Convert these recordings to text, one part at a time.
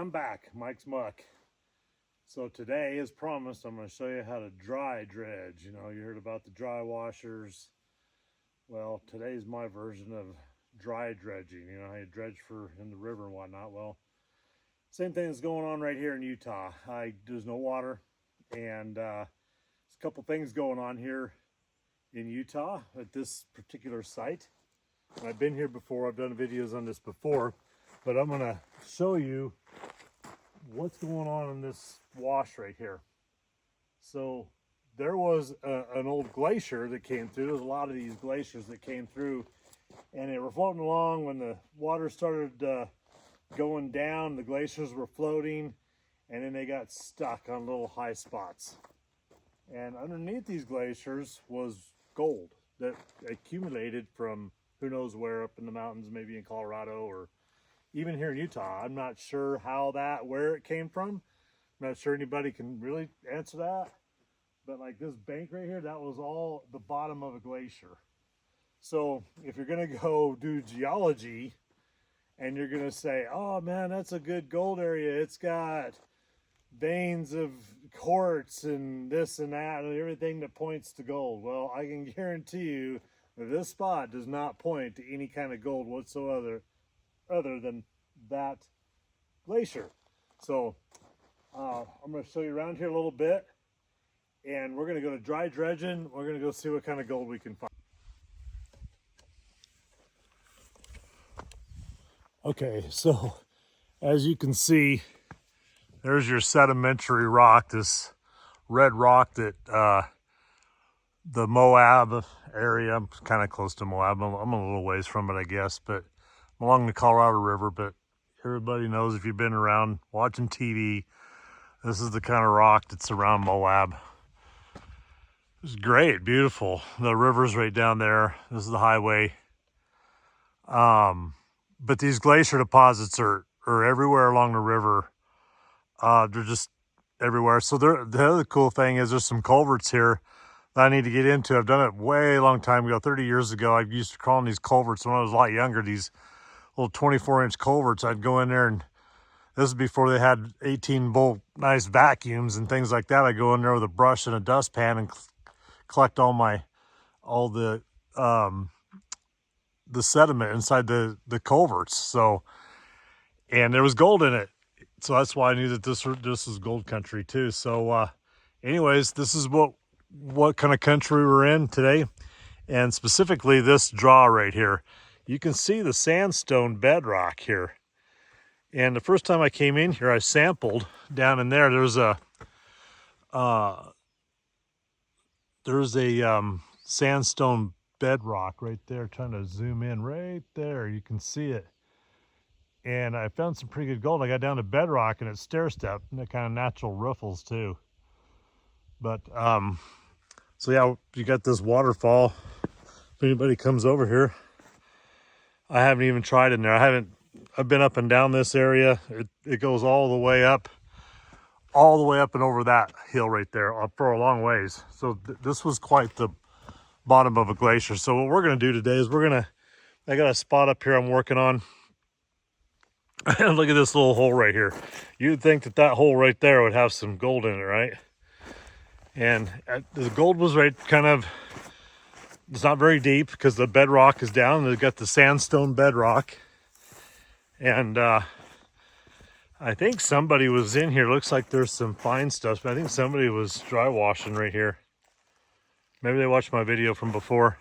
I'm back, Mike's Muck. So today, as promised, I'm going to show you how to dry dredge. You know, you heard about the dry washers. Well, today's my version of dry dredging. You know how you dredge in the river and whatnot. Well, same thing is going on right here in Utah. There's no water, and there's a couple things going on here in Utah at this particular site. And I've been here before. I've done videos on this before, but I'm going to show you what's going on in this wash right here. So there was an old glacier that came through. There's a lot of these glaciers that came through, and they were floating along. When the water started going down, the glaciers were floating, and then they got stuck on little high spots. And underneath these glaciers was gold that accumulated from who knows where, up in the mountains, maybe in Colorado or even here in Utah. I'm not sure where it came from. I'm not sure anybody can really answer that. But like this bank right here, that was all the bottom of a glacier. So if you're gonna go do geology and you're gonna say, oh man, that's a good gold area. It's got veins of quartz and this and that and everything that points to gold. Well, I can guarantee you that this spot does not point to any kind of gold whatsoever other than that glacier. So I'm going to show you around here a little bit, and we're going to go to dry dredging. We're going to go see what kind of gold we can find. Okay, so as you can see, there's your sedimentary rock, this red rock that the Moab area. I'm kind of close to Moab. I'm a little ways from it, I guess, but I'm along the Colorado River. But everybody knows, if you've been around watching TV, this is the kind of rock that's around Moab. It's great, beautiful. The river's right down there. This is the highway. But these glacier deposits are everywhere along the river. They're just everywhere. So the other cool thing is there's some culverts here that I need to get into. I've done it way long time ago, 30 years ago. I used to crawl in these culverts when I was a lot younger, these little 24-inch culverts. I'd go in there, and this is before they had 18-volt nice vacuums and things like that. I'd go in there with a brush and a dustpan and collect all the sediment inside the culverts. So, and there was gold in it. So that's why I knew that this is gold country too. So anyways, this is what kind of country we're in today, and specifically this draw right here. You can see the sandstone bedrock here. And the first time I came in here, I sampled down in there. There's a sandstone bedrock right there. Trying to zoom in right there, you can see it. And I found some pretty good gold. I got down to bedrock, and it's stair-step, and it kind of natural riffles too. But so yeah, you got this waterfall. If anybody comes over here, I haven't even tried in there. I've been up and down this area. It goes all the way up and over that hill right there for a long ways. So this was quite the bottom of a glacier. So what we're gonna do today is I got a spot up here I'm working on. Look at this little hole right here. You'd think that hole right there would have some gold in it, right? And the gold was right it's not very deep because the bedrock is down. They've got the sandstone bedrock. And I think somebody was in here. Looks like there's some fine stuff, but I think somebody was dry washing right here. Maybe they watched my video from before.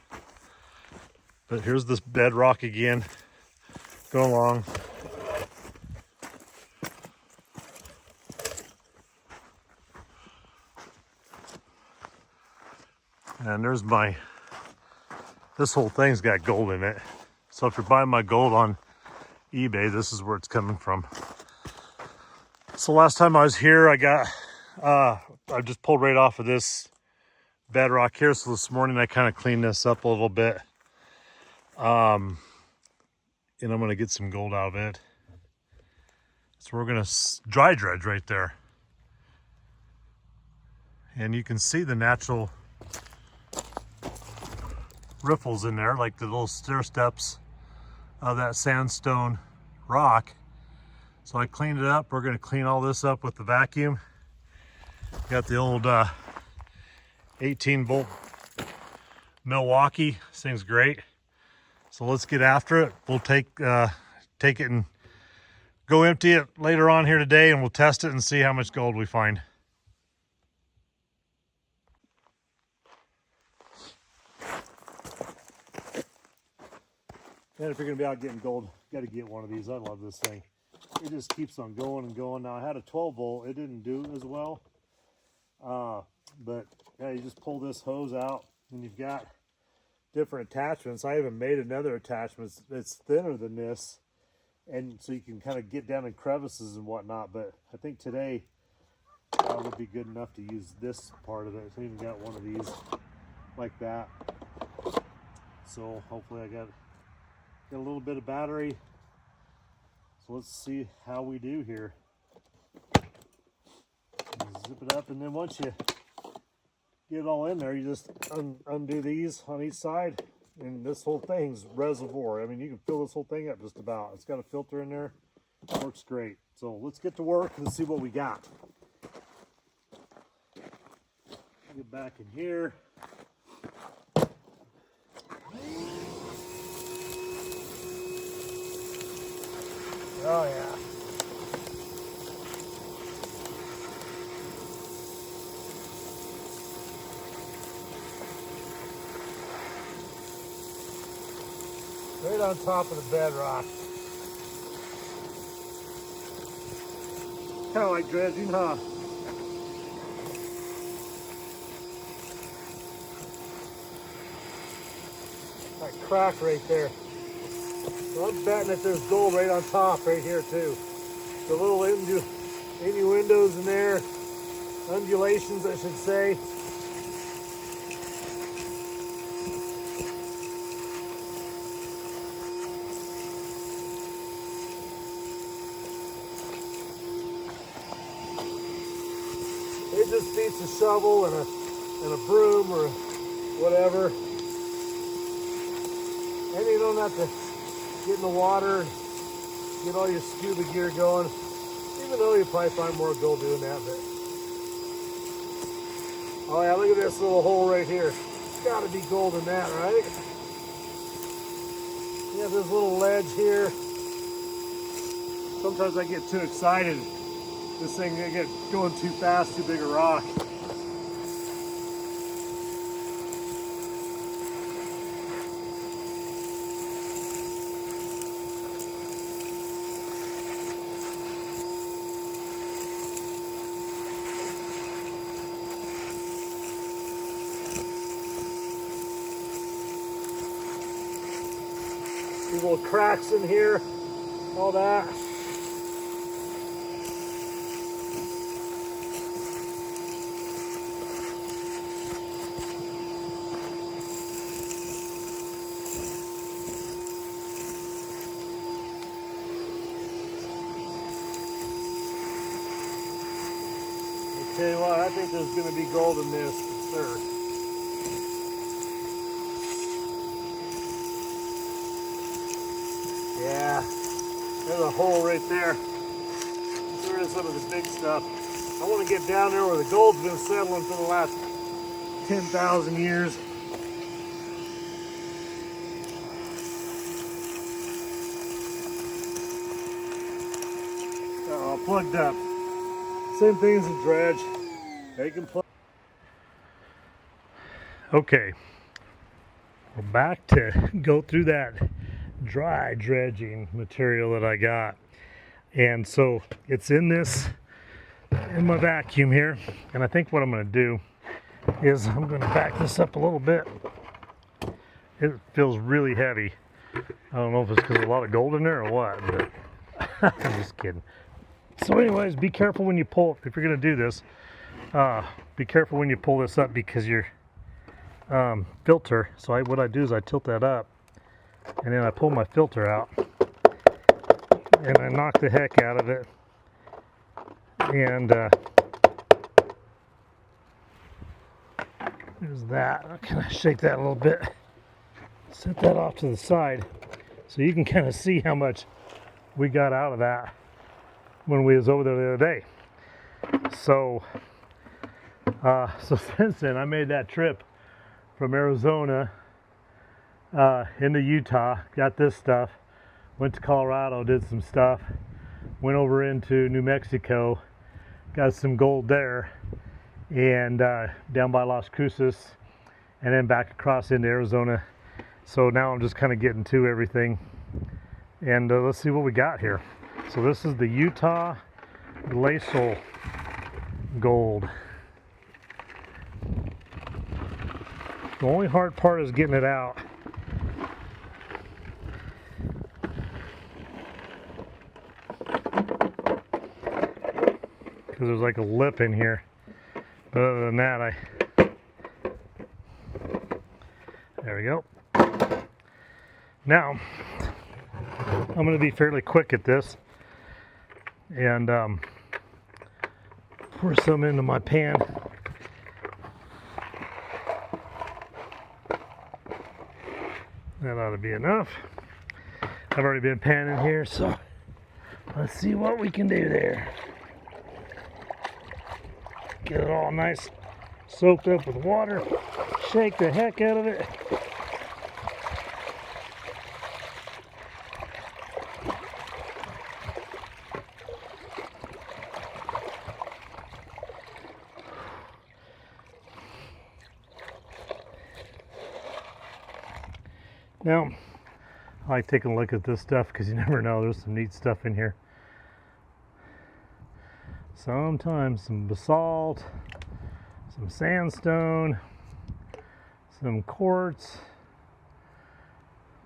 But here's this bedrock again. Go along. And there's this whole thing's got gold in it. So if you're buying my gold on eBay, this is where it's coming from. So last time I was here, I just pulled right off of this bedrock here. So this morning I kind of cleaned this up a little bit. And I'm going to get some gold out of it. So we're going to dry dredge right there. And you can see the natural riffles in there, like the little stair steps of that sandstone rock. So I cleaned it up. We're going to clean all this up with the vacuum. Got the old 18 volt Milwaukee. This thing's great. So let's get after it. We'll take it and go empty it later on here today, and we'll test it and see how much gold we find. And if you're going to be out getting gold, you got to get one of these. I love this thing. It just keeps on going and going. Now I had a 12 volt. It didn't do as well. But yeah, you just pull this hose out and you've got different attachments. I even made another attachment. It's thinner than this. And so you can kind of get down in crevices and whatnot. But I think today would be good enough to use this part of it. So I even got one of these like that. So hopefully I got a little bit of battery. So let's see how we do here. Zip it up, and then once you get it all in there, you just undo these on each side, and this whole thing's reservoir. I mean, you can fill this whole thing up just about. It's got a filter in there. It works great. So let's get to work and see what we got. Get back in here. Oh yeah. Right on top of the bedrock. Kind of like dredging, huh? That crack right there. So I'm betting that there's gold right on top, right here too. The little innuendos in there, undulations I should say. It just beats a shovel and a broom or whatever. And you don't have to get in the water and get all your scuba gear going. Even though you probably find more gold doing that, but oh yeah, look at this little hole right here. It's gotta be gold in that, right? You have this little ledge here. Sometimes I get too excited. This thing I get going too fast, too big a rock. These little cracks in here, all that. I'll tell you what, I think there's going to be gold in this for sure. Yeah, there's a hole right there. There is some of the big stuff. I want to get down there where the gold's been settling for the last 10,000 years. Oh, plugged up. Same thing as a dredge. They can plug. Okay, we're back to go through that dry dredging material that I got, and so it's in my vacuum here, and I think what I'm going to do is I'm going to back this up a little bit. It feels really heavy. I don't know if it's because there's a lot of gold in there or what, but I'm just kidding. So anyways, be careful when you pull, if you're going to do this, be careful when you pull this up, because your filter, so what I do is I tilt that up, and then I pull my filter out, and I knock the heck out of it, and there's that. I'll kind of shake that a little bit, set that off to the side, so you can kind of see how much we got out of that. when we was over there the other day. So since then I made that trip from Arizona into Utah, got this stuff, went to Colorado, did some stuff, went over into New Mexico, got some gold there, and down by Las Cruces, and then back across into Arizona. So now I'm just kind of getting to everything, and let's see what we got here. So this is the Utah Glacial Gold. The only hard part is getting it out. Because there's like a lip in here. But other than that, there we go. Now, I'm going to be fairly quick at this and pour some into my pan. That ought to be enough. I've already been panning here, so let's see what we can do there. Get it all nice soaked up with water. Shake the heck out of it. Now, I like taking a look at this stuff because you never know, there's some neat stuff in here. Sometimes some basalt, some sandstone, some quartz,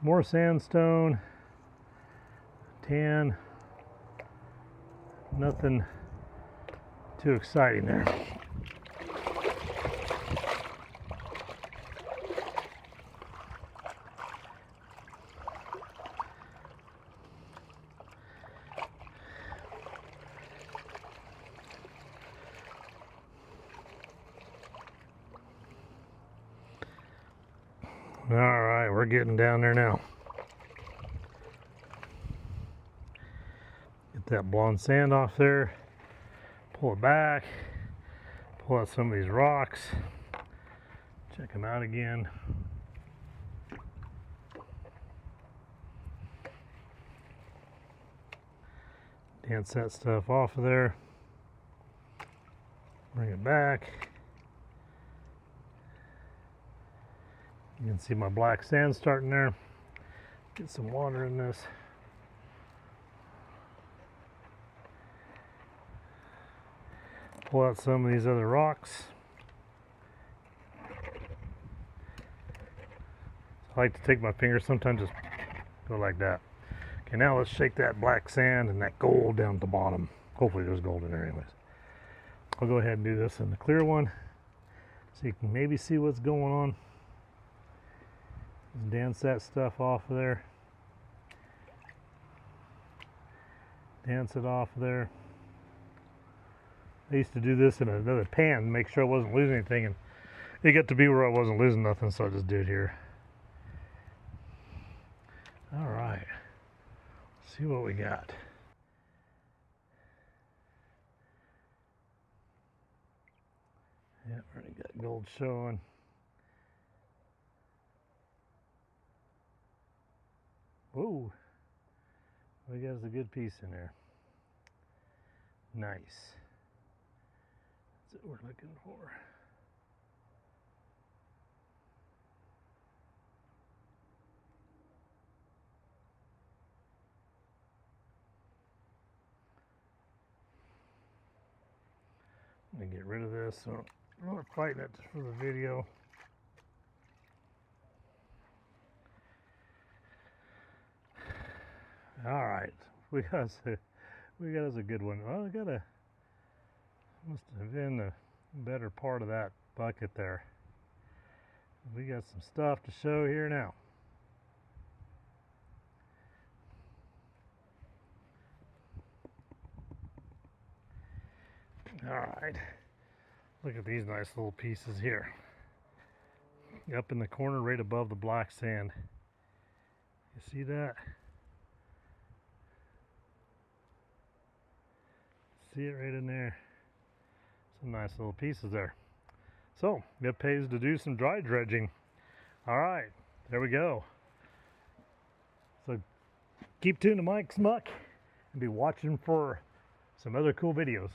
more sandstone, tan, nothing too exciting there. All right, we're getting down there now. Get that blonde sand off there, pull it back, pull out some of these rocks, check them out again. Dance that stuff off of there, bring it back. You can see my black sand starting there. Get some water in this. Pull out some of these other rocks. I like to take my fingers, sometimes just go like that. Okay, now let's shake that black sand and that gold down at the bottom. Hopefully there's gold in there anyways. I'll go ahead and do this in the clear one so you can maybe see what's going on. Just dance that stuff off of there. Dance it off of there. I used to do this in another pan to make sure I wasn't losing anything, and it got to be where I wasn't losing nothing, so I just do it here. All right, let's see what we got. Yeah, already got gold showing. Whoa, we got us a good piece in there. Nice. That's what we're looking for. I'm gonna get rid of this, so I'm not fighting it for the video. All right, we got us a good one. Well, must have been the better part of that bucket there. We got some stuff to show here now. All right, look at these nice little pieces here. Up in the corner right above the black sand. You see that? See it right in there. Some nice little pieces there. So it pays to do some dry dredging. All right, there we go. So keep tuned to Muck's Muck and be watching for some other cool videos.